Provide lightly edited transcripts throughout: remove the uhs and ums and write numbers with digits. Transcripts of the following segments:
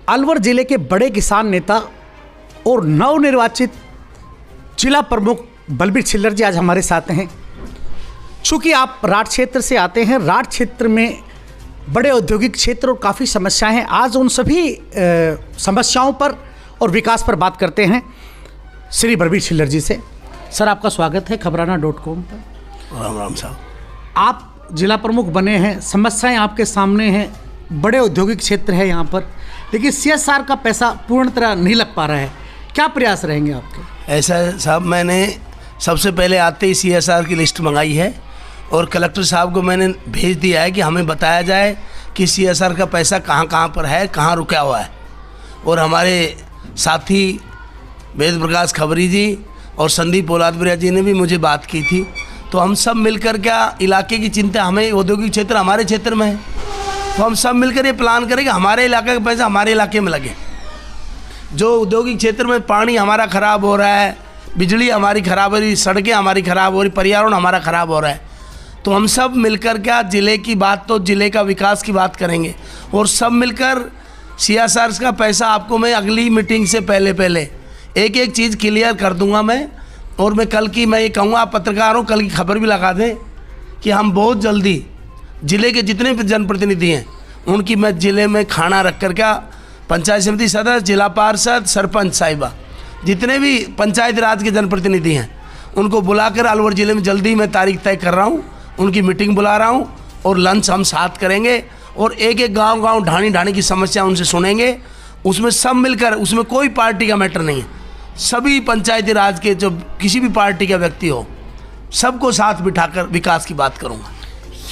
अलवर जिले के बड़े किसान नेता और नवनिर्वाचित जिला प्रमुख बलबीर छिल्लर जी आज हमारे साथ हैं। चूँकि आप राठ क्षेत्र से आते हैं, राठ क्षेत्र में बड़े औद्योगिक क्षेत्र और काफ़ी समस्याएं हैं। आज उन सभी समस्याओं पर और विकास पर बात करते हैं श्री बलबीर छिल्लर जी से। सर, आपका स्वागत है खबराना.com पर। राम राम साहब। आप जिला प्रमुख बने हैं, समस्याएं आपके सामने हैं, बड़े औद्योगिक क्षेत्र है यहाँ पर, लेकिन CSR का पैसा पूर्ण तरह नहीं लग पा रहा है। क्या प्रयास रहेंगे आपके? ऐसा साहब, मैंने सबसे पहले आते ही CSR की लिस्ट मंगाई है और कलेक्टर साहब को मैंने भेज दिया है कि हमें बताया जाए कि CSR का पैसा कहाँ कहाँ पर है, कहाँ रुका हुआ है। और हमारे साथी वेद प्रकाश खबरी जी और संदीप पोलादपुरिया जी ने भी मुझे बात की थी। तो हम सब मिलकर क्या इलाके की चिंता, हमें औद्योगिक क्षेत्र हमारे क्षेत्र में है, तो हम सब मिलकर ये प्लान करें कि हमारे इलाके का पैसा हमारे इलाके में लगे। जो औद्योगिक क्षेत्र में पानी हमारा ख़राब हो रहा है, बिजली हमारी ख़राब हो रही, सड़कें हमारी ख़राब हो रही, पर्यावरण हमारा ख़राब हो रहा है, तो हम सब मिलकर क्या ज़िले की बात, तो ज़िले का विकास की बात करेंगे और सब मिलकर CSR का पैसा आपको मैं अगली मीटिंग से पहले एक एक चीज़ क्लियर कर दूंगा मैं। और मैं कल की मैं ये कहूँगा, आप पत्रकारों कल की खबर भी लगा दें कि हम बहुत जल्दी ज़िले के जितने भी जनप्रतिनिधि हैं उनकी मैं ज़िले में खाना रख कर क्या पंचायत समिति सदस्य, जिला पार्षद, सरपंच साहिबा, जितने भी पंचायत राज के जनप्रतिनिधि हैं उनको बुलाकर अलवर ज़िले में जल्दी मैं तारीख तय कर रहा हूँ, उनकी मीटिंग बुला रहा हूँ और लंच हम साथ करेंगे और एक एक गांव ढाणी की समस्या उनसे सुनेंगे। उसमें सब मिलकर, उसमें कोई पार्टी का मैटर नहीं है, सभी पंचायती राज के जो किसी भी पार्टी का व्यक्ति हो सबको साथ बिठाकर विकास की बात करूँगा।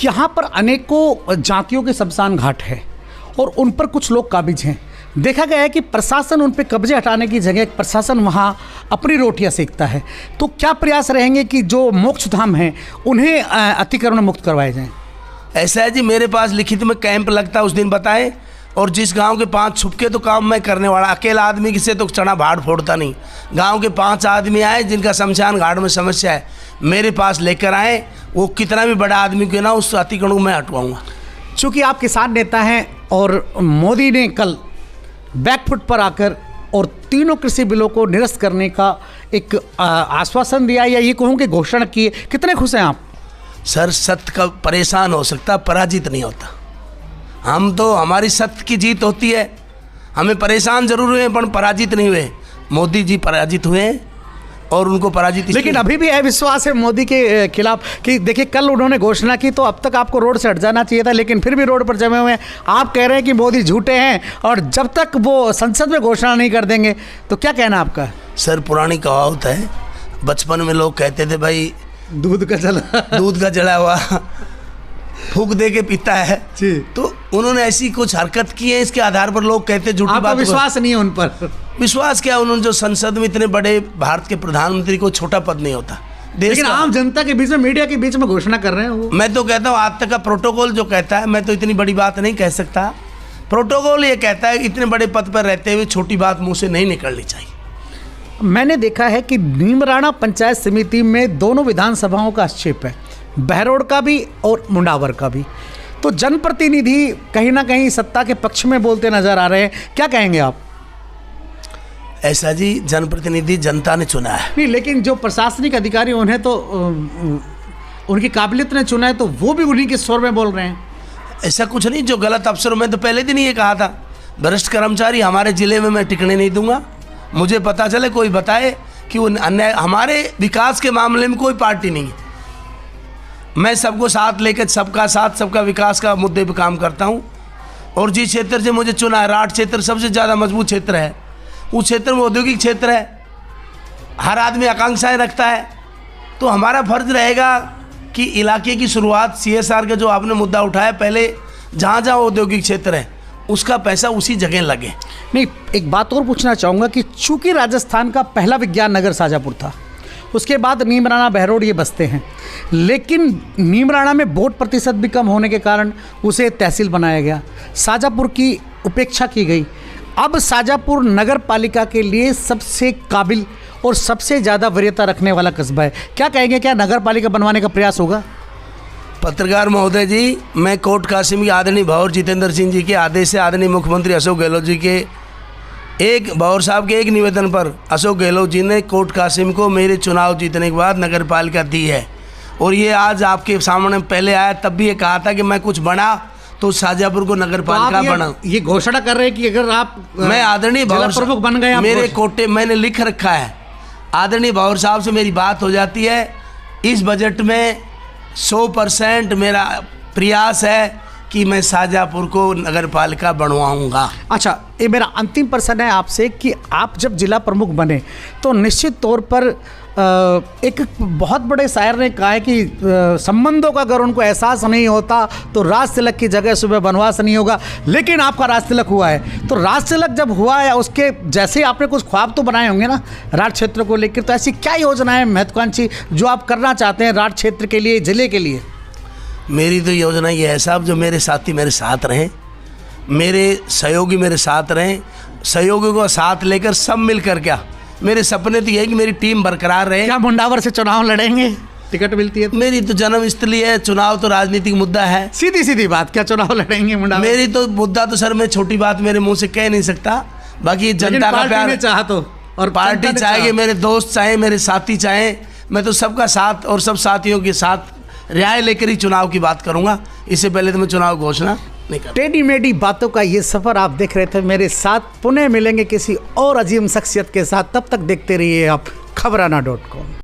यहाँ पर अनेकों जातियों के शमशान घाट है और उन पर कुछ लोग काबिज हैं। देखा गया है कि प्रशासन उन पर कब्जे हटाने की जगह प्रशासन वहाँ अपनी रोटियाँ सेकता है। तो क्या प्रयास रहेंगे कि जो मोक्ष धाम हैं उन्हें अतिक्रमण मुक्त करवाए जाएं? ऐसा है जी, मेरे पास लिखित में कैंप लगता है, उस दिन बताएं। और जिस गांव के 5 छुपके तो काम मैं करने वाला, अकेला आदमी से तो चना भाड़ फोड़ता नहीं। गांव के 5 आदमी आए जिनका शमशान घाट में समस्या है, मेरे पास लेकर आए, वो कितना भी बड़ा आदमी क्यों ना, उस अतिक्रमण को मैं हटवाऊँगा। चूँकि आप किसान नेता हैं और मोदी ने कल बैकफुट पर आकर और तीनों कृषि बिलों को निरस्त करने का एक आश्वासन दिया, या ये कहूँ कि घोषणा की, कितने खुश हैं आप? सर, सत्य का परेशान हो सकता, पराजित नहीं होता। हम तो, हमारी सत्य की जीत होती है। हमें परेशान जरूर हुए पर पराजित नहीं हुए। मोदी जी पराजित हुए और उनको पराजित, लेकिन अभी भी अविश्वास है मोदी के खिलाफ कि देखिए कल उन्होंने घोषणा की तो अब तक आपको रोड से हट जाना चाहिए था, लेकिन फिर भी रोड पर जमे हुए हैं। आप कह रहे हैं कि मोदी झूठे हैं और जब तक वो संसद में घोषणा नहीं कर देंगे, तो क्या कहना आपका? सर, पुरानी कहावत है, बचपन में लोग कहते थे भाई दूध का जला हुआ फूंक दे के पीता है जी। तो उन्होंने ऐसी कुछ हरकत की है, इसके आधार पर लोग कहते झूठी बात। विश्वास नहीं है उन पर? विश्वास क्या, उन्होंने जो संसद में इतने बड़े भारत के प्रधानमंत्री को छोटा पद नहीं होता, लेकिन आम जनता के बीच में, मीडिया के बीच में घोषणा कर रहे हैं वो। मैं तो कहता हूँ आज तक का प्रोटोकॉल जो कहता है, मैं तो इतनी बड़ी बात नहीं कह सकता। प्रोटोकॉल ये कहता है इतने बड़े पद पर रहते हुए छोटी बात मुँह से नहीं निकलनी चाहिए। मैंने देखा है कि नीमराणा पंचायत समिति में दोनों विधानसभाओं का आक्षेप है, बहरोड का भी और मुंडावर का भी। तो जनप्रतिनिधि कहीं ना कहीं सत्ता के पक्ष में बोलते नजर आ रहे हैं, क्या कहेंगे आप? ऐसा जी, जनप्रतिनिधि जनता ने चुना है। नहीं, लेकिन जो प्रशासनिक अधिकारी उन्हें तो उनकी काबिलियत ने चुना है, तो वो भी उन्हीं के स्वर में बोल रहे हैं। ऐसा कुछ नहीं, जो गलत अफसर, मैं तो पहले दिन ये कहा था, भ्रष्ट कर्मचारी हमारे ज़िले में मैं टिकने नहीं दूंगा। मुझे पता चले, कोई बताए कि वो अन्याय, हमारे विकास के मामले में कोई पार्टी नहीं है। मैं सबको साथ लेकर, सबका साथ सबका विकास का मुद्दे पे काम करता हूँ। और जिस क्षेत्र से मुझे चुना है, राठ क्षेत्र सबसे ज़्यादा मजबूत क्षेत्र है, उस क्षेत्र में औद्योगिक क्षेत्र है, हर आदमी आकांक्षाएं रखता है। तो हमारा फर्ज रहेगा कि इलाके की शुरुआत CSR का जो आपने मुद्दा उठाया, पहले जहाँ जहाँ औद्योगिक क्षेत्र है उसका पैसा उसी जगह लगे। नहीं, एक बात और पूछना चाहूँगा कि चूँकि राजस्थान का पहला विज्ञान नगर शाजापुर था, उसके बाद नीमराणा, बहरोड ये बसते हैं, लेकिन नीमराणा में वोट प्रतिशत भी कम होने के कारण उसे तहसील बनाया गया, शाजापुर की उपेक्षा की गई। अब शाजापुर नगर पालिका के लिए सबसे काबिल और सबसे ज़्यादा वरीयता रखने वाला कस्बा है। क्या कहेंगे, क्या नगर पालिका बनवाने का प्रयास होगा? पत्रकार महोदय जी, मैं कोट कासिम की आदरणीय भंवर जितेंद्र सिंह जी के आदेश से आदरणीय मुख्यमंत्री अशोक गहलोत जी के एक बावर साहब के एक निवेदन पर अशोक गहलोत जी ने कोट कासिम को मेरे चुनाव जीतने के बाद नगर पालिका दी है। और ये आज आपके सामने पहले आया, तब भी ये कहा था कि मैं कुछ बना तो शाहजहाँपुर को नगर पालिका बना। ये घोषणा कर रहे हैं कि अगर आप मैं आदरणीय बावर प्रमुख बन गए, मेरे कोटे मैंने लिख रखा है, आदरणीय बावर साहब से मेरी बात हो जाती है। इस बजट में 100% मेरा प्रयास है कि मैं शाहजहाँपुर को नगर पालिका बनवाऊँगा। अच्छा, ये मेरा अंतिम प्रश्न है आपसे कि आप जब जिला प्रमुख बने तो निश्चित तौर पर एक बहुत बड़े शायर ने कहा है कि संबंधों का अगर उनको एहसास नहीं होता तो राज तिलक की जगह सुबह वनवास नहीं होगा। लेकिन आपका राज तिलक हुआ है, तो राज तिलक जब हुआ है उसके जैसे ही आपने कुछ ख्वाब तो बनाए होंगे ना राज क्षेत्र को लेकर, तो ऐसी क्या योजना है महत्वाकांक्षी जो आप करना चाहते हैं राज क्षेत्र के लिए, जिले के लिए? मेरी तो योजना ये है साहब, जो मेरे साथी मेरे साथ रहें, मेरे सहयोगी मेरे साथ रहें, सहयोगियों को साथ लेकर सब मिलकर, क्या मेरे सपने तो ये है कि मेरी टीम बरकरार रहे। क्या मुंडावर से चुनाव लड़ेंगे, टिकट मिलती है? मेरी तो जन्मस्थली है, चुनाव तो राजनीतिक मुद्दा है। सीधी सीधी बात, क्या चुनाव लड़ेंगे मुंडावर? मेरी तो मुद्दा तो सर मैं छोटी बात मेरे मुंह से कह नहीं सकता, बाकी जनता का प्यार चाह तो, और पार्टी चाहेगी, मेरे दोस्त चाहे, मेरे साथी चाहे, मैं तो सबका साथ और सब साथियों के साथ रियाय लेकर ही चुनाव की बात करूंगा। इससे पहले तो मैं चुनाव घोषणा नहीं कर। टेढ़ी मेढ़ी बातों का ये सफ़र आप देख रहे थे मेरे साथ। पुनः मिलेंगे किसी और अजीम शख्सियत के साथ, तब तक देखते रहिए आप खबराना.com।